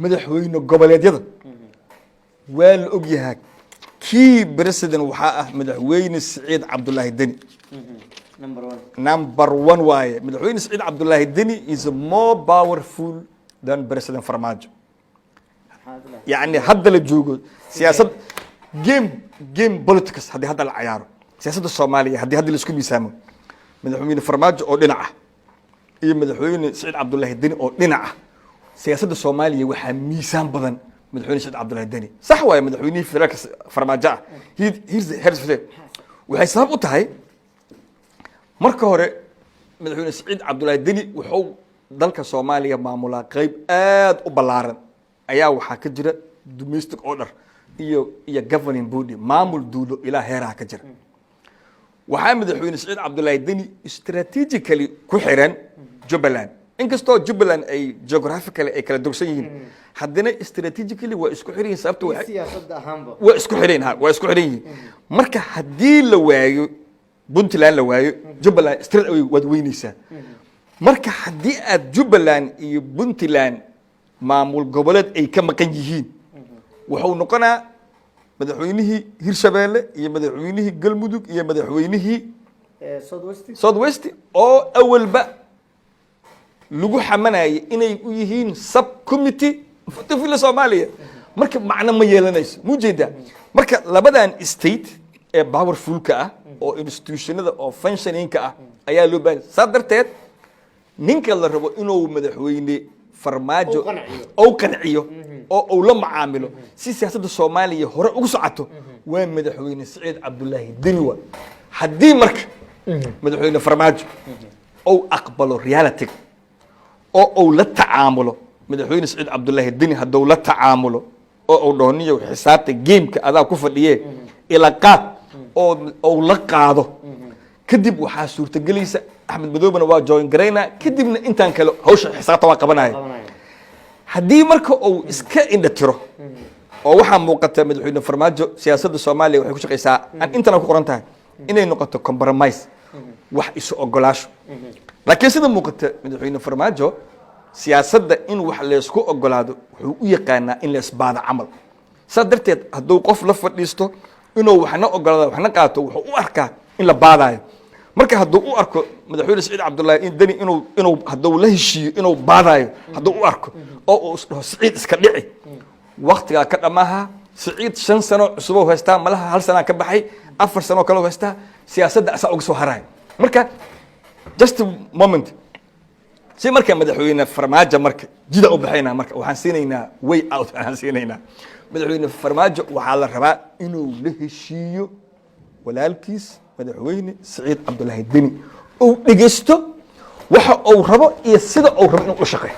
madaxweyne goboleedyada waa la og yahay kii president waxaa ah madaxweyne Siciid Cabdullaahi Deni number 1 waaye madaxweyne Siciid Cabdullaahi Deni is more powerful than President Farmaajo يعني hadda la joogo siyaasad game politics hadii hadda la ciyaaro siyaasadda Soomaaliya hadii hadda la isku miisaamo madaxweyne Farmaajo oo dhinac ah iyo madaxweyne Siciid Cabdullaahi Deni oo dhinac ah siyaasadda Soomaaliya waxa miisaan badan madaxweyne Siciid Cabdullaahi Deni sax waaye madaxweyne federaalka Farmaajo ah here's waxay sabab u tahay marka hore madaxweyne Siciid Cabdullaahi Deni wuxuu dalka Soomaaliya maamulaa qayb aad u ballaaran ayaa waxa ka jira domestic order iyo governing body maamul duulo ilaa heeraha ka jira waxaa madaxweyne Siciid Cabdullaahi Deni strategically ku xiran Jubbaland inkastoo Jubbaland ay geographically ay kala dursan yihiin haddana strategically waa isku xiran yihiin sababtoo siyaasadda ahaanba waa isku xiran yihiin marka haddii la waayo Puntland la waayo Jubbaland straight away waad weynaysaa marka haddii aad Jubbaland iyo Puntland maamul goboleed ay ka maqan yihiin wuxuu noqonaa madaxweynihii Hirshabeelle iyo madaxweynihii Galmudug iyo madaxweynihii Southwest oo awalba lagu xamanayay inay u yihiin sub committee fadhila Soomaaliya marka macna ma yeelanayso mujeeda marka labadan state ee powerful ka ah oo institutionada oo functioning ka ah ayaa loo baahan sadarteed ninka la rabo inuu madaxweyne Farmaajo oo qanciyo oo la macaamilo si siyaasadda Soomaaliya hore ugu socoto waa madaxweyne Siciid Cabdullaahi Deni wa haddii marka madaxweyne Farmaajo oo aqbalo reality oo la tacaamulo madaxweyne Siciid Cabdullaahi Deni hadduu la tacaamulo oo dooniyo xisaabta gameka adaa ku fadhiyee ila qaad oo la qaado kadib waxaa suurtagelaysa Axmed Madoobana waa join gareyna kadibna intaan kale hawsha xisaabta waa qabanaya haddii marka uu iska indhatiro oo waxaa muuqata madaxweyne Farmaajo siyaasadda Soomaaliya waxay ku shaqeysaa aan intana ku qoran tahay inay noqoto compromise wax isu ogolaasho laakiin sida muuqata madaxweyne Farmaajo siyaasadda in wax la isku ogolaado wuxuu u yaqaanaa in la isbaado camal sadarteed hadduu qof la fadhiisto inuu waxna ogolaado waxna qaato wuxuu u arkaa in la baadayo marka hadduu u arko madaxweyne Siciid Cabdullaahi Deni inuu hadduu la heshiiyo inuu baadayo hadduu u arko oo uu dhaho Siciid iska dhici waqtiga ka dhamaha Siciid 5 sano cusub oo haystaa malaha 1 sano ka baxay 4 sano kale oo haystaa siyaasadda asaa uga soo haray marka just a moment si marka madaxweyne Farmaajo marka jida u baxayna marka waxaan siinaynaa way out waxaan siinaynaa madaxweyne Farmaajo waxaa la rabaa inuu la heshiiyo walaalkiis madaxweyne Siciid Cabdullaahi Deni oo dhageysto waxa uu rabo iyo sida uu rabo inuu u shaqeeyo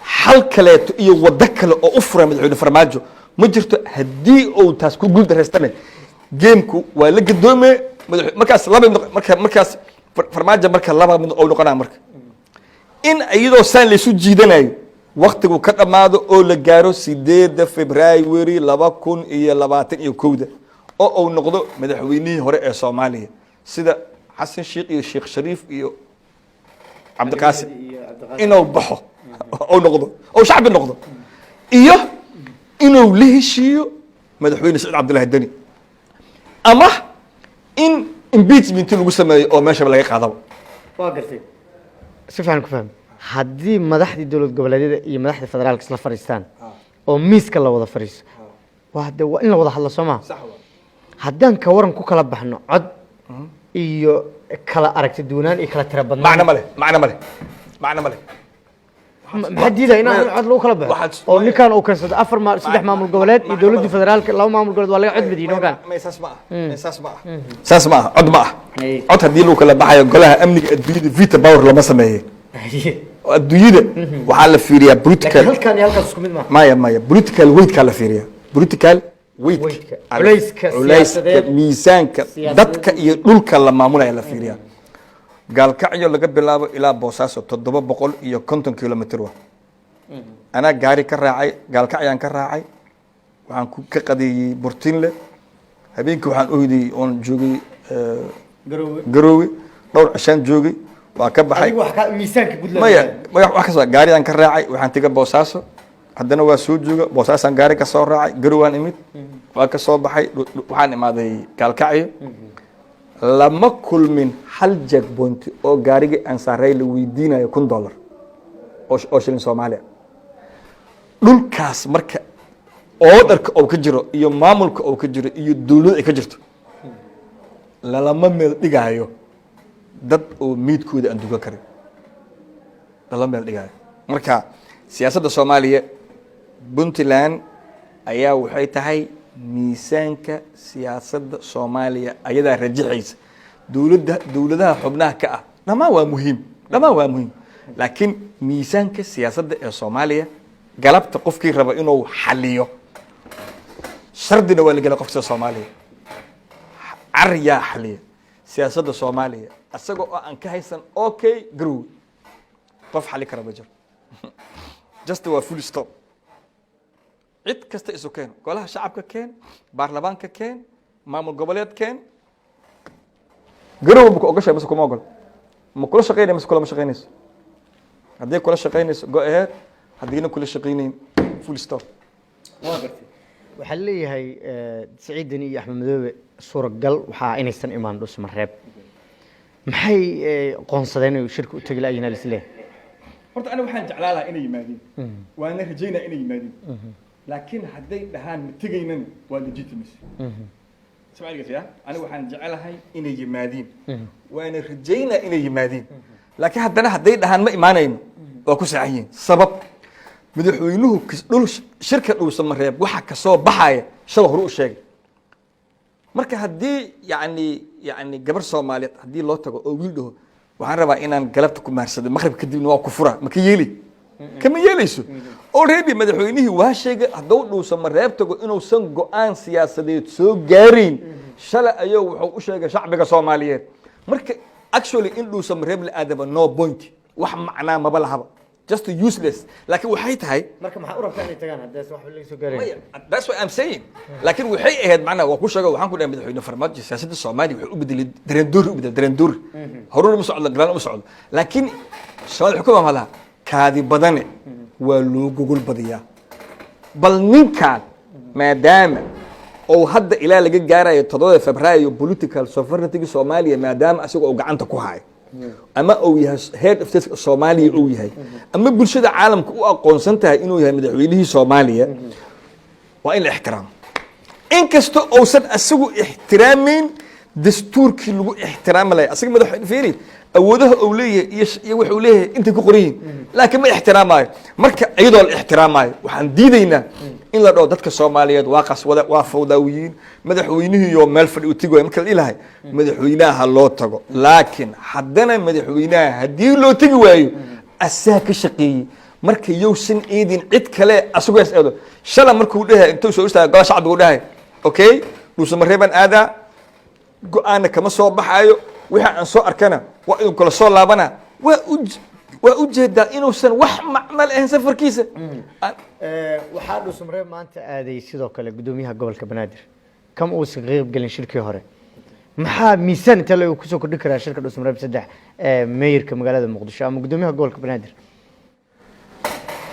hal kaleeto iyo wada kale oo u furay madaxweyne Farmaajo ma jirto haddii uu taas ku guul dareystana gameku waa la gadoomay markaas markaas Farmaajo marka laba mid oo noqonaa marka in iyadoo saan la isu jiidanayo waqtigu ka dhamaado oo la gaaro 8 February 2021 oo uu noqdo madaxweynihii hore ee Soomaaliya sida Xasan Sheekh iyo Sheekh Shariif iyo Cabdiqaasim inuu baxo oo noqdo oo shacbi noqdo iyo inuu la heshiiyo madaxweyne Siciid Cabdullaahi Deni ama in impeachment lagu sameeyo oo meesha laga qaadabo waa gartay si fiican ku faham haddii madaxdii dowlad goboleedyada iyo madaxda federaalka isla fariistaan oo miiska la wada fariiso waa in la wada hadlo Soomaa haddaan ka waran ku kala baxno cod iyo kala aragti duunaan iyo kala tira badnaan macna male maxaa diiday inaan cod lagu kala baxo oo ninkan uu kansado 3 maamul goboleed iyo dowladda federaalka 2 maamul goboleed waa laga cod badiyay kan saas ma cod ma cod haddii lagu kala baxayo golaha amniga adduunyada veto power lama sameeyay adduunyada waxaa la fiiriyaa political halkan iyo halkaas isku mid ma maya political weight ka la fiiriyaa political weight culayska miisaanka dadka iyo dhulka la maamulaya la fiiriyaa gaalkacyo laga bilaabo ilaa Boosaaso 750 kilomitir waa ana gaari ka raacay gaalkacyaan ka raacay waxaan ka qadeeyay Burtinle habeenkii waxaan u hiday oon joogay Garowe dhowr cishaan joogay waa ka baxay wax ka miisaanka Puntland maya wax ka soo gaariyaan ka raacay waxaan tagay Boosaaso haddana waa soo jooga boosaasaan gaari ka soo raacay garowaan imid waa ka soo baxay waxaan imaaday gaalkacyo lama kulmin hal checkpoint oo gaarigii aan saaray la weydiinayo $1,000 oo shilin Soomaaliya dhulkaas marka orderka oo ka jiro iyo maamulka oo ka jiro iyo dawladda ay ka jirto lalama meel dhigaayo dad oo miidkooda aan duga karin lalama meel dhigaayo marka siyaasadda Soomaaliya Puntland ayaa waxay tahay miisaanka siyaasadda Soomaaliya ayadaa rajixaysa dawladaha xubnaha ka ah dhamaan waa muhiim laakiin miisaanka siyaasadda ee Soomaaliya galabta qofkii raba inuu xaliyo shardina waa la galay qofka Soomaaliya arya xaliya siyaasadda Soomaaliya asagoo aan ka haysan okay garow qof xali kara ma jiro just waa full stop cid kasta isu keen golaha shacabka keen baarlamaanka keen maamul goboleed keen garow ma ku ogashay mas kuma ogol ma kula shaqeynay mas kula ma shaqeynayso haddii kula shaqeynayso go ahead haddiina kula shaqeynayn full stop waxaa leeyahay Saciid Deni iyo Axmed Madoobe suuragal waxaa inaysan imaan Dhuusamareeb maxay qoonsadeen inay shirka u tagi laayeen islee horta aniga waxaan jeclaan lahaa inay yimaadeen waana rajaynaa inay yimaadeen laakiin hadday dhahaan ma tegaynan waa legitimacy Soomaaliga yaa aniga waxaan jecelahay inay yimaadeen waana rajaynaa inay yimaadeen laakiin haddana hadday dhahaan ma imaanayno waa ku saacayeen sabab madaxweynuhu dhul shirka Dhuusamareeb waxa ka soo baxaya shaba hore u sheegay marka haddii yani gabar Soomaaliyeed haddii loo tago oo wiil dhaho waxaan rabaa inaan galabta ku maarsado maqrib kadibna waa ku fura ma ka yeeli kama yeelayso already madaxweynihii waa sheegay hadduu Dhuusamareeb tago inuusan go'aan siyaasadeed soo gaarin shalay ayuu wuxuu u sheegay shacbiga Soomaaliyeed marka actually in Dhuusamareeb la aadaba no point wax macnaa maba lahaba just useless laakiin waxay tahay marka maxaa u rabtaa inay tagaan hadda wax la soo gaaray that's what I'm saying laakiin waxay ahayd macnaa waa ku sheegay waxaan ku dhahay madaxweyne Farmaajo siyaasadda Soomaaliya wuxuu u bedelay dareendoor horur ma socdo galaan ma socdo laakiin Soomaaliya xukuma malaha kaadi badane waa loo gogol badiyaa bal ninkaan maadaama oo hadda ilaa laga gaarayo 7 Febraayo political sovereignty Soomaaliya maadaama asagoo gacanta ku hayo ama uu yahay head of state Soomaaliya uu yahay ama bulshada caalamka u aqoonsan tahay inuu yahay madaxweynihii Soomaaliya waa in la ixtiraamo inkastoo uusan asagu ixtiraamin dastuurkii lagu ixtiraamay asaga madaxweyne fiiri awoodaha uu leeyahay iyo wuxuu leeyahay inta ku qoran laakiin ma ixtiraamayo marka iyadoo la ixtiraamayo waxaan diidaynaa in la dhaho dadka Soomaaliyeed waa qaswada waa fawdaawiyiin madaxweynihii iyo meel fadhi u tigoy marka la ilahay madaxweynaha loo tago laakiin haddana madaxweynaha haddii loo tagi waayo asaa ka shaqeeyay marka yowsan eedin cid kale asagoo isado shala markuu dhahay intuu soo istaagay golaha shacbiga u dhahay okay Dhuusamareeban aadaa go'aana kama soo baxayo waxa aan soo arkana waa inuu kala soo laabana waa u jeedaa inuusan wax macmal ahayn safarkiisa waxaa Dhuusamareeb maanta aaday sidoo kale gudoomiyaha gobolka Banaadir kam uu ka qayb galin shirkii hore maxaa miisaan inta lagu soo kordhin karaa shirka Dhuusamareeb 3 mayorka magaalada Muqdisho ama gudoomiyaha gobolka Banaadir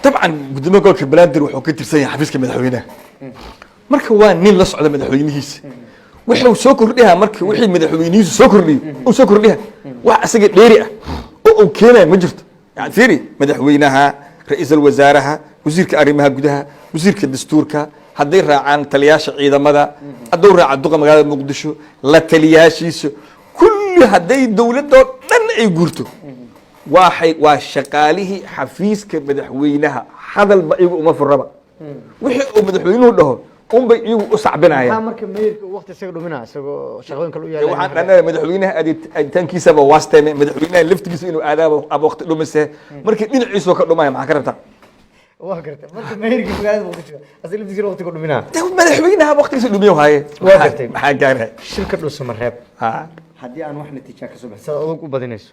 طبعا gudoomiyaha gobolka Banaadir wuxuu ka tirsan yahay xafiiska madaxweynaha marka waa nin la socda madaxweynihiisa wuxuu soo kordhiyaa marka wixii madaxweynihiisu soo kordhiyo uu soo kordhiyaa wax asaga dheeri ah oo uu keenay ma jirto yani fiiri madaxweynaha ra'iisul wasaaraha wasiirka arrimaha gudaha wasiirka dastuurka hadday raacaan taliyaasha ciidamada hadduu raaca duqa magaalada Muqdisho la taliyaashiisa kulli hadday dawladda dhan ay guurto waa shaqaalihii xafiiska madaxweynaha hadalba iyagu uma furraba wixii uu madaxweynuhu dhaho unbay iyagu u sacbinayaan marka mayorka waqti isaga dhuminaa isagoo shaqooyin kale u yaala waxaan dhanaa madaxweynaha aaditaankiisaba waastayme madaxweynaha laftigiisa inuu aadaabo aba waqti dhumise markii dhinaciisa ka dhumaya maxaa ka rabtaa waa gartay marka mayorka magaalada Muqdisho asal laftigiisa waqti ku dhuminaa madaxweynaha waqtigiisa dhumiyo haaye waa gartay maxaa gaaray shirka Dhuusamareeb haddii aan wax natiijo ka soo baxsado adag u badinayso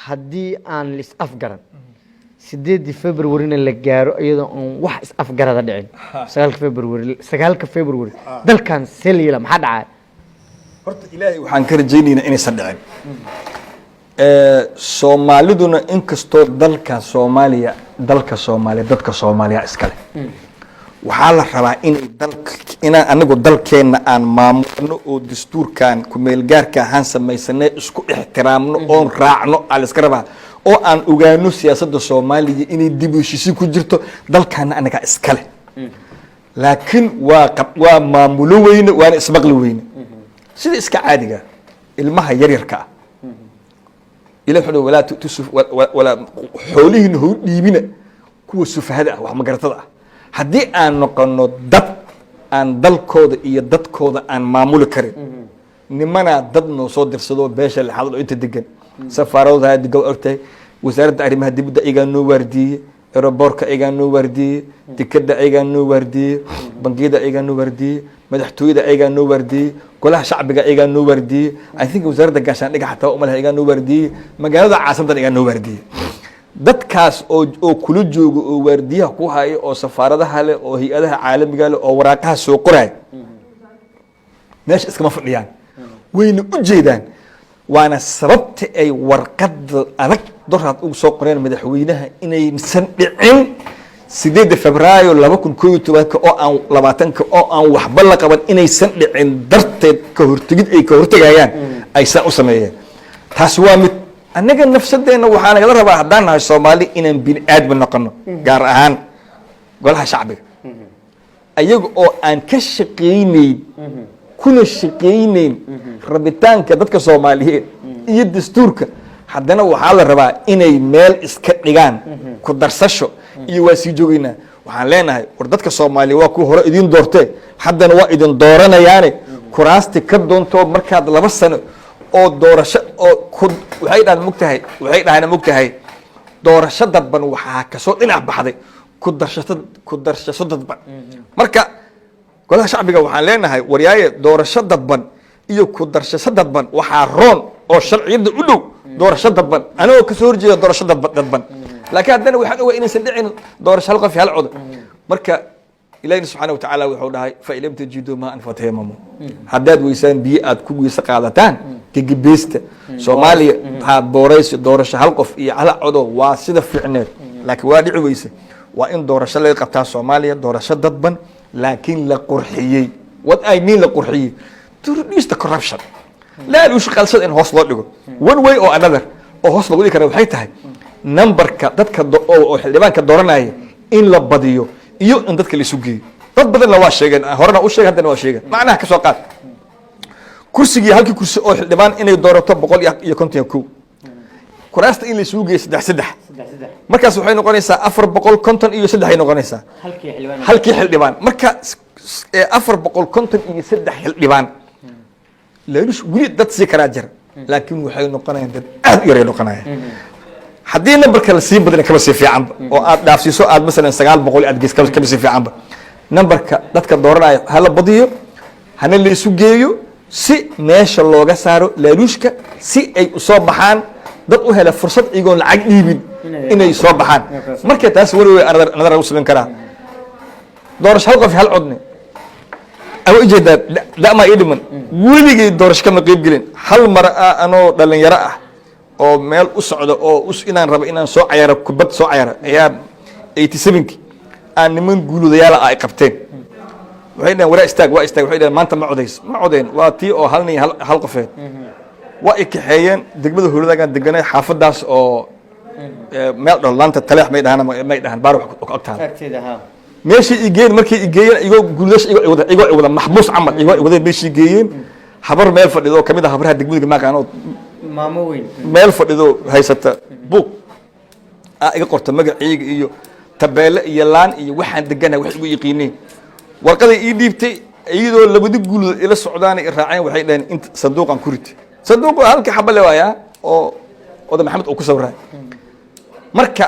haddii aan lis afgaran 8 February la gaaro iyadoo aan wax is afgarada dhicin 9 February dalkan seliila maxaa dhacay horta ilaahay waxaan ka rajaynaynaa inaysan dhicin Soomaaliduna inkastoo dalka Soomaaliya dalka Soomaaliya dadka Soomaaliya iskale waxaa la rabaa inaan anigu dalkeena aan maamulno oo dastuurkan ku meel gaarka ahaan samaysanay isku ixtiraamno oo raacno aan iska rabaa oo aan ogaano siyaasadda Soomaaliya inay dib u heshiisiin ku jirto dalkana anaga iskale laakiin waa maamulo weyne waana ismaqli weyne sida iska caadiga ilmaha yaryarka ah إلى حلو ولا تسف ولا حولهن هو ديبنا كوا سف هذا واحد ما قرطة هدي أن نقنو دب أن دل كود يدد كود أن معمول كريم نمنا دب نصدر صدور باش الحاضر أنت دقن سفارة هذا دقوا أرتي وزارة التعليم هدي بدأ يجانو وردي ربورك يجانو وردي تكدا يجانو وردي بنجيدا يجانو وردي مدحتويدا يجانو وردي كلها شعب يجانو وردي I think وزارة الجاشان نجح حتى أملها يجانو وردي مجال عاصمة يجانو وردي dadkaas oo kula joogo oo waardiyaha ku haya oo safaaradaha leh oo hay'adaha caalamiga leh oo waraaqaha soo qoray meesha iskama fadhiyaan wayna u jeedaan waana sababta ay warqad adag doraad ugu soo qoreen madaxweynaha inay san dhicin 8 Febraayo 2012 oo aan 20 oo aan waxba la qaban inay san dhicin darteed ka hortagid ay ka hortagayaan ay saa u sameeyeen taas waa mid annaga nafsadeena waxaa naga rabaa haddaan nahay Soomaali inaan bini aadam noqono gaar ahaan golaha shacbiga ayaga oo aan ka shaqeynayn kuna shaqeynayn rabitaanka dadka Soomaaliyeed iyo dastuurka haddana waxaa la rabaa inay meel iska dhigaan ku darsasho iyo waa sii joogaynaa waxaan leenahay war dadka Soomaaliya waa ku hore idin doortay haddana waa idin dooranayaane kuraasti ka doonto markaad 2 sano oo doorasho oo waxay dhahaan mugtahay doorasho dadban waxaa ka soo dhinac baxday ku darsasho dadban marka golaha shacbiga waxaan leenahay waryaaye doorasho dadban iyo ku darsasho dadban waxaa roon oo sharciyada u dhow doorasho dadban anagoo ka soo horjeeda doorasho dadban laakiin haddana waxaan ogaa inaysan dhicin doorasho hal qof hal cod marka إلهي سبحانه وتعالى وحده فإلم تجدوا ما أن فتيمموا هداد ويسان بي أد كوي سقالتان كجبيست سوماليا هاد دوريس دورش هالقف على عضو واسدة في عناد لكن وادع ويس وإن دورش اللي قبتها سوماليا دورش ضدبا لكن لقرحية what I mean لقرحية to reduce the corruption لا لوش خالص إن هوصل له one way or another أو هوصل له كانوا حيتها number كدتك أو حلبان كدورنا إن لبضيو iyo in dadka la suugiyo dad badan la waa sheegeen horena u sheegay hadana waa sheegay macnaha ka soo qaad kursigii halkii kursi oo xildhibaan inay doorato 152 kuraasta in la suugiyo 3 markaas waxay noqonaysaa 450 iyo 3 ay noqonaysaa halkii xildhibaan marka 450 iyo 3 xildhibaan leeyish wili dad si kara jir laakiin waxay noqonayaan dad aad u yar noqonayaan haddii numberka la sii badana kaba sii fiican oo aad dhaafsiiso aad mesela 900 aad gees kaba sii fiican numberka dadka dooranaya hala badiyo hana la isu geeyo si meesha looga saaro laaluushka si ay u soo baxaan dad u hela fursad iyagoon lacag dhiibin inay soo baxaan marka taas wali way nadar u sameyn karaa doorasho hal qof hal codne ama ujeedaa dama idman weligay doorasho kama qayb gelin hal mar anoo dhalinyaro ah oo meel u socdo oo inaan rabo inaan soo cayaro kubad soo cayaro ayaa 87 aan niman guuladayaal ay qabteen waxay dhahan waraa istaag waxay dhahan maanta ma codeen waa tii oo hal qofeed waa ay kaxeeyeen degmada howladagan deganay xaafadaas oo meel dhalaanta taleex may dhahan baar wax ku ogtaan meeshii igeen markii igeen igoo guulash igoo wada maxbuus camal igoo wada meeshii igeen habar meel fadhido kamid ah habraha degmada maaqaano maamo weyn meel fadhido haysata buug iga qorta magacayga iyo tabeele iyo laan iyo waxaan deganahay wax igu yaqiineen warqada ii dhiibtay iyadoo labadi guulood ila socdaan ay raaceen waxay dhaheen inta sanduuqan ku rid sanduuq halka xabale waaya oo oda maxamed uu ku sawray marka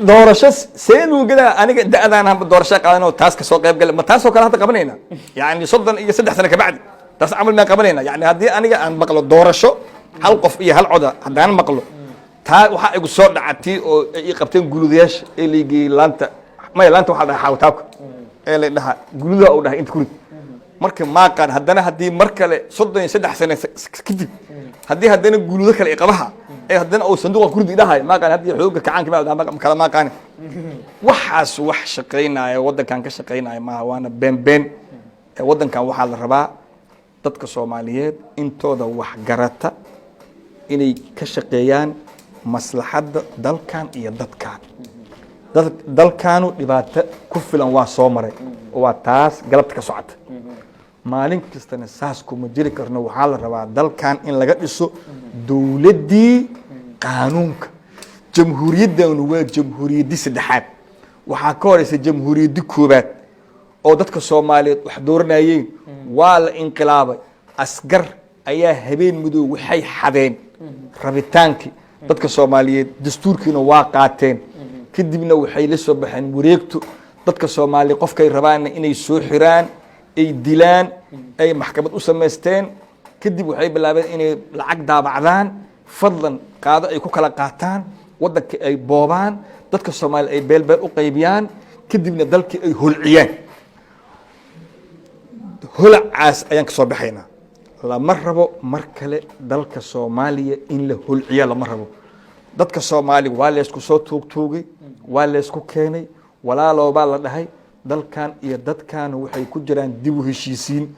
doorasho seen uu gada aniga da'adaan aan doorasho qaadan oo taas ka soo qayb gal ma taas oo kala hadda qabanayna yaani 33 sano ka bacdi taas amal ma qabanayna yaani hadii aniga aan maqlo doorasho hal qof iyo hal coda haddaan maqlo taa waxa igu soo dhacatay oo ay qabteen guuladayaasha ee liigii laanta waxaa dhahay xawtaabka ee la dhaha guulada uu dhahay inta kurid marka maaqaan haddana haddii mar kale 33 sano kadib haddii haddana guuludo kale qabaha ee haddana oo sanduuqa kurdi dhahay maaqaan haddii xooga kacaanka baa kala maaqaan waxaas wax shaqeynaya wadankan ka shaqeynaya ma waana been wadankan waxaa la rabaa dadka Soomaaliyeed intooda wax garata inay ka shaqeeyaan maslaxadda dalkan iyo dadkan dalkaanu dhibaato ku filan waa soo maray waa taas galabta ka socota maalin kastana saas kuma jiri karno waxaa la rabaa dalkan in laga dhiso dawladdii qaanuunka jamhuuriyaddan waa jamhuuriyaddii saddexaad waxaa ka horeysa jamhuuriyaddii koobaad oo dadka Soomaaliyeed wax dooranayeen waa la inqilaabay asgar ayaa habeen madow waxay xadeen rabitaankii dadka Soomaaliyeed dastuurkiina waa qaateen kadibna waxay la soo baxeen wareegto dadka Soomaali qofkay rabaan inay soo xiraan ay dilaan ay maxkamad u sameysteen kadib waxay bilaabeen inay lacag daabacdaan fadlan qaado ay ku kala qaataan wadanka ay boobaan dadka Soomaali ay beelbeel u qaybiyaan kadibna dalkii ay hulciyaan hulcaas ayaan ka soo baxaynaa lama rabo mar kale dalka Soomaaliya in la hulciyo lama rabo dadka Soomaali waa la isku soo tuugtuugay waa la isku keenay walaalo baa la dhahay dalkan iyo dadkan waxay ku jiraan dib u heshiisiin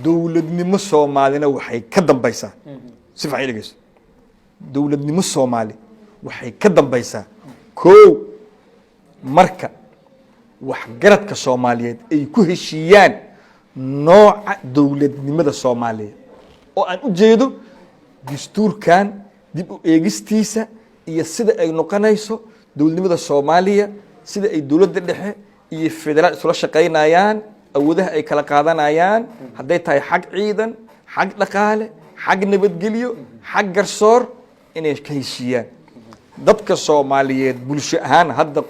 dawladnimo Soomaalina waxay ka dambaysaa si fiican dhigayso dawladnimo Soomaali waxay ka dambaysaa koow marka wax garadka Soomaaliyeed ay ku heshiiyaan nooca dawladnimada Soomaaliya oo aan u jeedo dastuurkan dib u eegistiisa iyo sida ay noqonayso dawladnimada Soomaaliya sida ay dawladda dhexe iyo federaal isla shaqeynayaan awoodaha ay kala qaadanayaan haday tahay xaq ciidan xaq dhaqaale xaq nabadgelyo xaq garsoor inay ka heshiiyaan dadka Soomaaliyeed bulsho ahaan hadda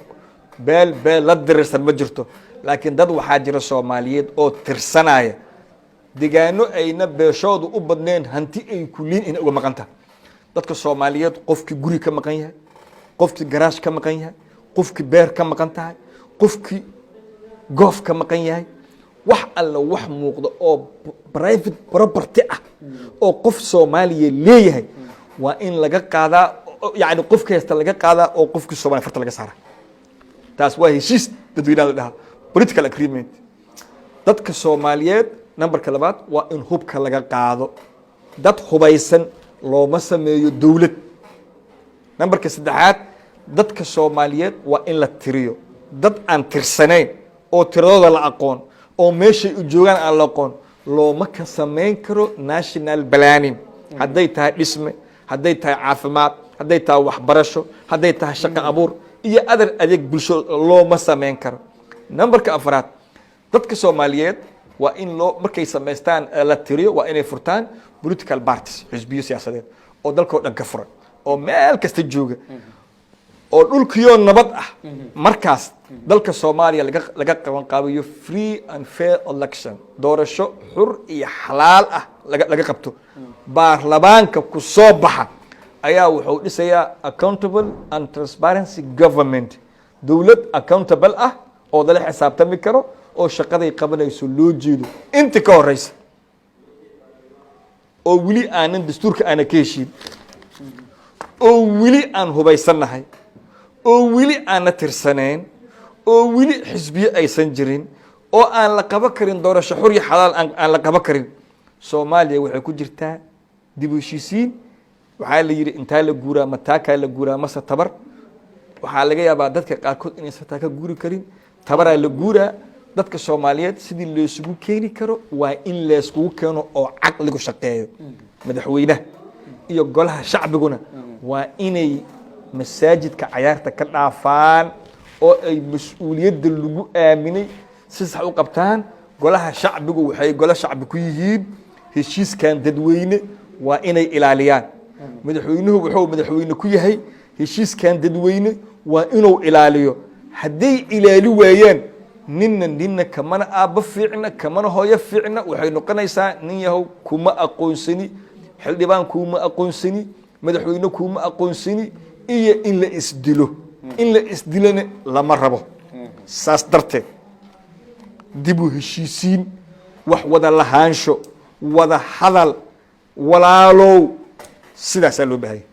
beel la dirsan ma jirto laakiin dad waxaa jira Soomaaliyeed oo tirsanaya deegaano ayna beeshoodu u badneen hanti ay kuliin in uga maqanta dadka Soomaaliyeed qofkii guri ka maqan yahay qofkii garaash ka maqan yahay qofkii beer ka maqan tahay qofkii goof ka maqan yahay wax alla wax muuqda oo private property ah oo qof Soomaaliyeed leeyahay waa in laga qaadaa yani qof kasta laga qaadaa oo qofkii Soomaaliyeed farta laga saaraa taas waa heshiis dadweynaha dhaha political agreement dadka Soomaaliyeed numberka labaad waa in hubka laga qaado dad hubaysan looma sameeyo dawlad numberka saddexaad dadka Soomaaliyeed waa in la tiriyo dad aan tirsanayn oo tiradooda la aqoon oo meeshay u joogaan aan la aqoon looma ka sameyn karo national planning haday tahay dhisme haday tahay caafimaad haday tahay waxbarasho haday tahay shaqo abuur iyo adeeg bulsho looma sameyn karo numberka afraad dadka Soomaaliyeed waa in loo markay sameystaan la tiriyo waa inay furtaan political parties xisbiyo siyaasadeed oo dalkooda dhan ka furan oo meel kasta jooga oo dhulkiyo nabad ah markaas dalka Soomaaliya laga qaban qaabiyo free and fair election doorasho xur iyo xalaal ah laga qabto baarlamaanka ku soo baxa ayaa wuxuu dhisayaa accountable and transparency government dawlad accountable ah oo dala xisaabtami karo oo shaqaday qabanayso loo jeedo inta ka horeysa oo wili aanan dastuurka aan ka heshiin oo wili aan hubaysanahay oo wili aan tirsaneen oo wili xisbiyo aysan jirin oo aan la qaban karin doorasho xur iyo xalaal aan la qaban karin Soomaaliya waxay ku jirtaa dib u heshiisiin waxaa la yiri inta la guuraa mataaka la guuraa masa tabar waxaa laga yaabaa dadka qaarkood inay sataa ka guuri karin tabaraa la guuraa dadka Soomaaliyeed sidii la isugu keeni karo waa in la isugu keeno oo caqligu shaqeeyo madaxweynaha iyo golaha shacbiguna waa inay masaajidka ciyaarta ka dhaafaan oo ay mas'uuliyadda lagu aaminay si sax u qabtaan golaha shacbigu waxay golaha shacbi ku yihiin heshiiskan dadweyne waa inay ilaaliyaan madaxweynuhu wuxuu madaxweyne ku yahay heshiiskan dadweyne waa inuu ilaaliyo haday ilaali waayaan ninna kamana aaba fiicna kamana hooyo fiicna waxay noqonaysaa nin yahow kuma aqoonsani xildhibaan kuma aqoonsani madaxweyne kuma aqoonsani iyo in la isdilana lama rabo saas darteed dib u heshiisiin wax wada lahaansho wada hadal walaalow sidaasaa loo baahanya